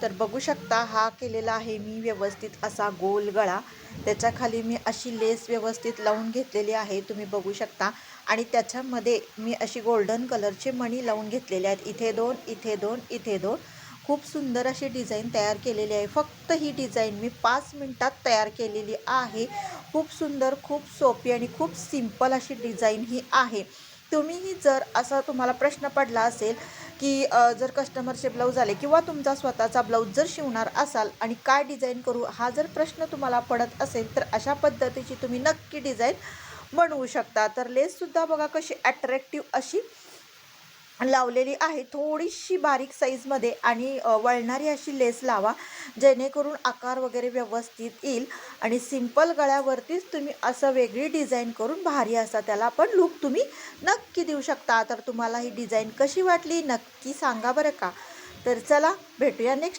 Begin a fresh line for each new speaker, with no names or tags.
तर बघू शकता हा केलेला आहे मी व्यवस्थित असा गोल गळा. त्याच्या खाली मी अशी लेस व्यवस्थित लावून घेतलेली आहे, तुम्ही बघू शकता. आणि त्याच्यामध्ये मी अशी गोल्डन कलरचे मणी लावून घेतलेले आहेत, इथे 2, इथे 2, इथे 2. खूप सुंदर अशी डिझाईन तयार केलेली आहे. फक्त ही डिझाईन मी 5 मिनिटात तयार केलेली आहे. खूप सुंदर, खूप सोपी आणि खूप सिंपल अशी डिझाईन ही आहे. तुम्हीही जर असा तुम्हाला प्रश्न पडला असेल की जर कस्टमरचे ब्लाऊज आले किंवा तुमचा स्वतःचा ब्लाऊज जर शिवणार असाल आणि काय डिझाईन करू हा जर प्रश्न तुम्हाला पडत असेल, तर अशा पद्धतीची तुम्ही नक्की डिझाईन बनवू शकता. तर लेससुद्धा बघा कशी अट्रॅक्टिव्ह अशी लावलेली आहे, थोडीशी बारीक साईजमध्ये. आणि वळणारी अशी लेस लावा, जेणेकरून आकार वगैरे व्यवस्थित येईल. आणि सिंपल गळ्यावरतीच तुम्ही असं वेगळी डिझाईन करून भारी असा त्याला पण लूक तुम्ही नक्की देऊ शकता. तर तुम्हाला ही डिझाईन कशी वाटली नक्की सांगा बरं का. तर चला भेटूया नेक्स्ट